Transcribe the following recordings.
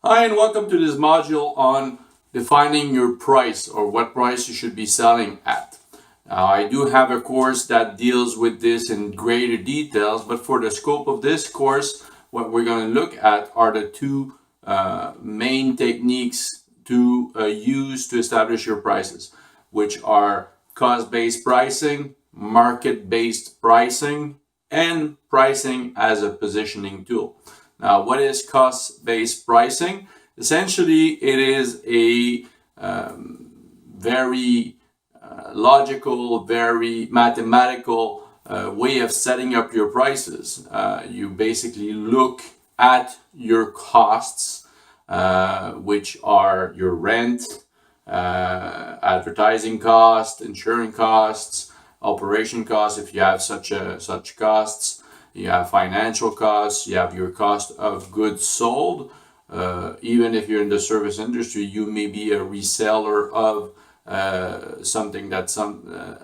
Hi, and welcome to this module on defining your price or what price you should be selling at. I do have a course that deals with this in greater details, but for the scope of this course, what we're going to look at are the two main techniques to use to establish your prices, which are cost-based pricing, market-based pricing, and pricing as a positioning tool. Now, what is cost-based pricing? Essentially, it is a very logical, very mathematical way of setting up your prices. You basically look at your costs, which are your rent, advertising costs, insurance costs, operation costs if you have such costs. You have financial costs, you have your cost of goods sold. Even if you're in the service industry, you may be a reseller of something that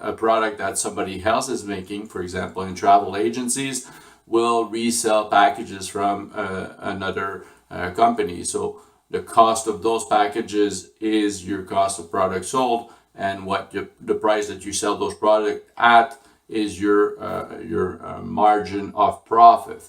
a product that somebody else is making. For example, in travel agencies, will resell packages from another company. So the cost of those packages is your cost of product sold, and what the price that you sell those products at is your margin of profit.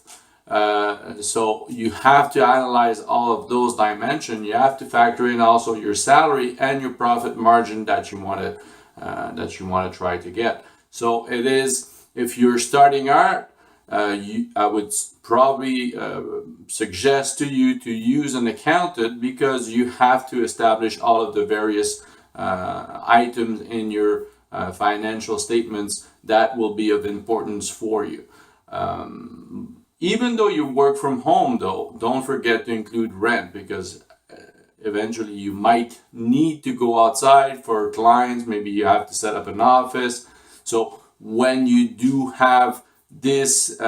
So you have to analyze all of those dimensions. You have to factor in also your salary and your profit margin that you want to try to get. So it is, if you're starting out, I would probably suggest to you to use an accountant, because you have to establish all of the various items in your financial statements that will be of importance for you. Even though you work from home, though, don't forget to include rent, because eventually you might need to go outside for clients. Maybe you have to set up an office. So when you do have this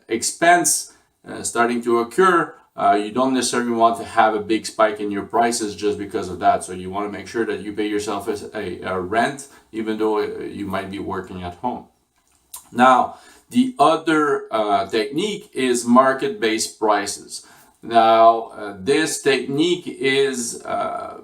expense starting to occur, you don't necessarily want to have a big spike in your prices just because of that. So you want to make sure that you pay yourself a rent, even though you might be working at home. Now, the other technique is market-based prices. Now, this technique is a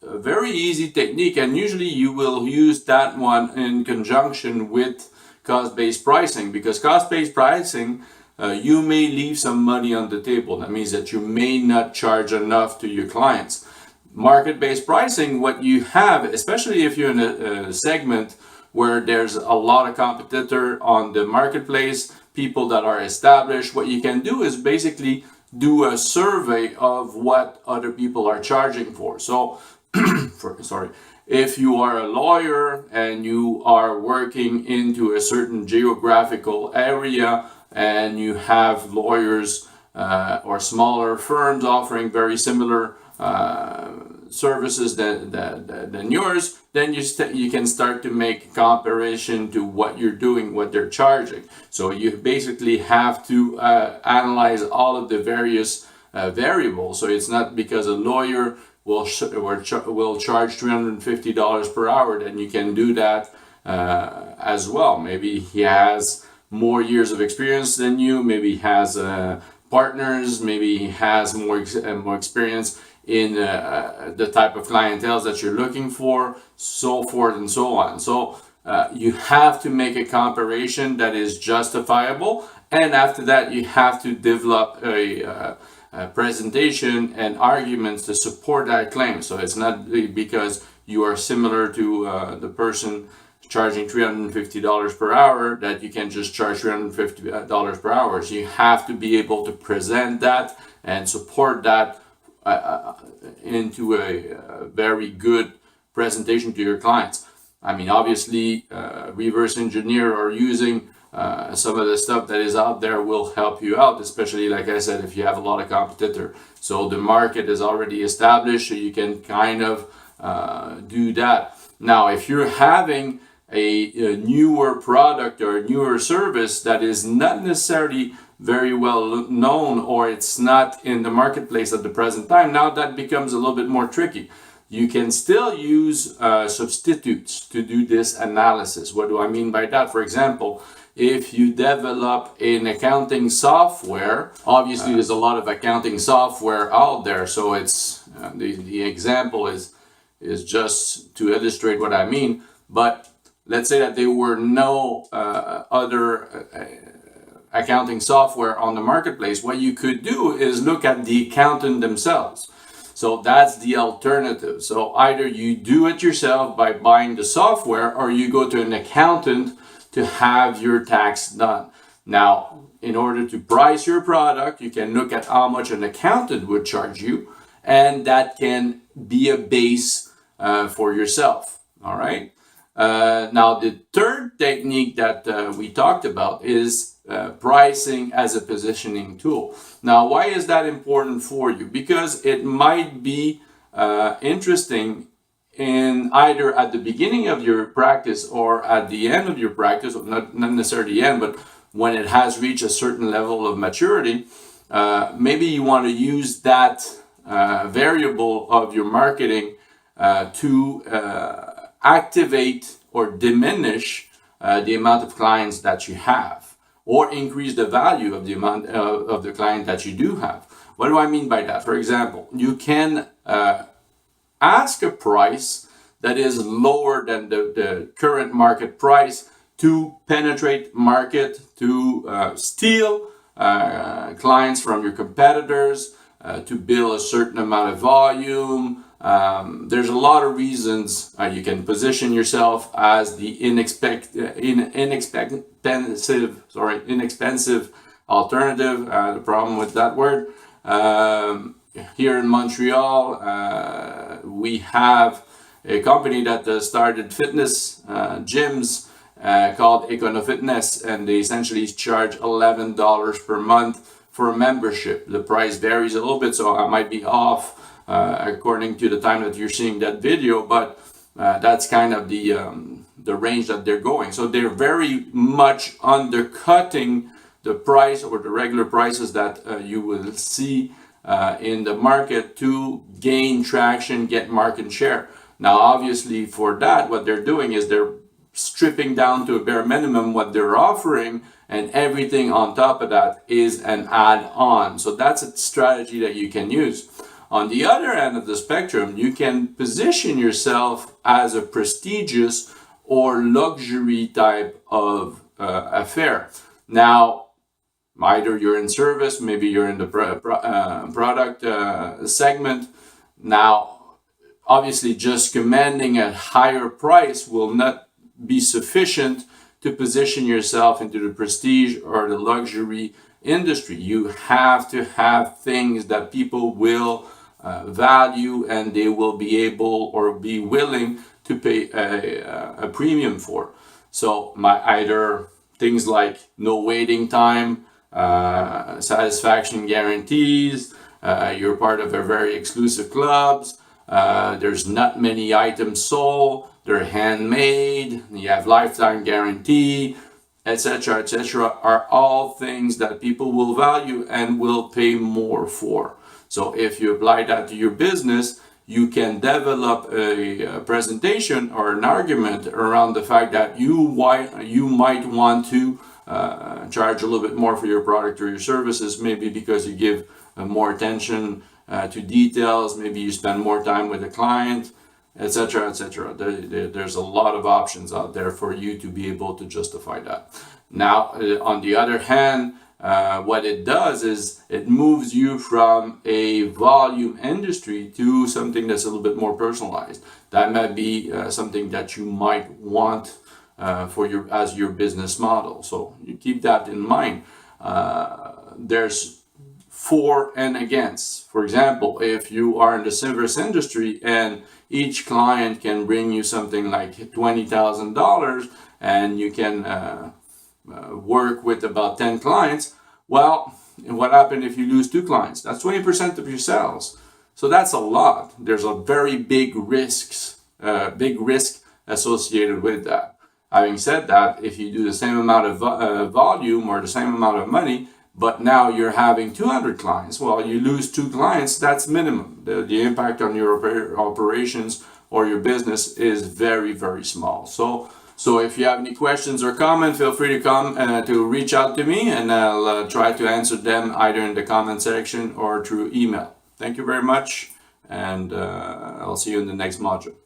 very easy technique, and usually you will use that one in conjunction with cost-based pricing, because cost-based pricing, you may leave some money on the table. That means that you may not charge enough to your clients. Market-based pricing, what you have, especially if you're in a segment where there's a lot of competitor on the marketplace, people that are established, what you can do is basically do a survey of what other people are charging for. So, if you are a lawyer and you are working into a certain geographical area, and you have lawyers or smaller firms offering very similar services than yours, then you can start to make comparison to what you're doing, what they're charging. So you basically have to analyze all of the various variables. So it's not because a lawyer will charge $350 per hour, then you can do that as well. Maybe he has more years of experience than you, maybe he has partners, maybe he has more experience in the type of clientele that you're looking for, so forth and so on. So you have to make a comparison that is justifiable, and after that you have to develop a presentation and arguments to support that claim. So it's not because you are similar to the person charging $350 per hour that you can just charge $350 per hour. So you have to be able to present that and support that into a very good presentation to your clients. I mean, obviously, reverse engineer or using some of the stuff that is out there will help you out, especially, like I said, if you have a lot of competitor. So the market is already established, so you can kind of do that. Now, if you're having a newer product or a newer service that is not necessarily very well known, or it's not in the marketplace at the present time, now that becomes a little bit more tricky. You can still use substitutes to do this analysis. What do I mean by that? For example, if you develop an accounting software. Obviously, there's a lot of accounting software out there, so it's the example is just to illustrate what I mean. But let's say that there were no other accounting software on the marketplace. What you could do is look at the accountant themselves. So that's the alternative. So either you do it yourself by buying the software, or you go to an accountant to have your tax done. Now, in order to price your product, you can look at how much an accountant would charge you, and that can be a base for yourself. All right. Now, the third technique that we talked about is pricing as a positioning tool. Now, why is that important for you? Because it might be interesting in either at the beginning of your practice or at the end of your practice, not necessarily the end, but when it has reached a certain level of maturity, maybe you want to use that variable of your marketing to activate or diminish the amount of clients that you have, or increase the value of the amount of the client that you do have. What do I mean by that? For example, you can ask a price that is lower than the current market price to penetrate market, to steal clients from your competitors, to build a certain amount of volume. There's a lot of reasons you can position yourself as the inexpensive alternative. The problem with that word. Here in Montreal, we have a company that started fitness gyms called Econo Fitness, and they essentially charge $11 per month for a membership. The price varies a little bit, so I might be off according to the time that you're seeing that video, but that's kind of the range that they're going. So they're very much undercutting the price or the regular prices that you will see in the market to gain traction, get market share. Now, obviously, for that, what they're doing is they're stripping down to a bare minimum what they're offering, and everything on top of that is an add-on. So that's a strategy that you can use. On the other end of the spectrum, you can position yourself as a prestigious or luxury type of affair. Now, either you're in service, maybe you're in the product segment. Now, obviously, just commanding a higher price will not be sufficient to position yourself into the prestige or the luxury industry. You have to have things that people will value, and they will be able or be willing to pay a premium for. So either things like no waiting time, satisfaction guarantees, you're part of a very exclusive clubs, there's not many items sold, they're handmade, you have lifetime guarantee, etc., are all things that people will value and will pay more for. So if you apply that to your business, you can develop a presentation or an argument around the fact that you might want to charge a little bit more for your product or your services, maybe because you give more attention to details, maybe you spend more time with the client, etc., etc. There's a lot of options out there for you to be able to justify that. Now, on the other hand, what it does is it moves you from a volume industry to something that's a little bit more personalized. That might be something that you might want as your business model. So you keep that in mind. There's for and against. For example, if you are in the service industry and each client can bring you something like $20,000 and you can work with about 10 clients, well, what happens if you lose 2 clients? That's 20% of your sales. So that's a lot. There's a very big risk associated with that. Having said that, if you do the same amount of volume or the same amount of money, but now you're having 200 clients, well, you lose 2 clients, that's minimum. The impact on your operations or your business is very, very small. So So if you have any questions or comments, feel free to reach out to me, and I'll try to answer them either in the comment section or through email. Thank you very much, and I'll see you in the next module.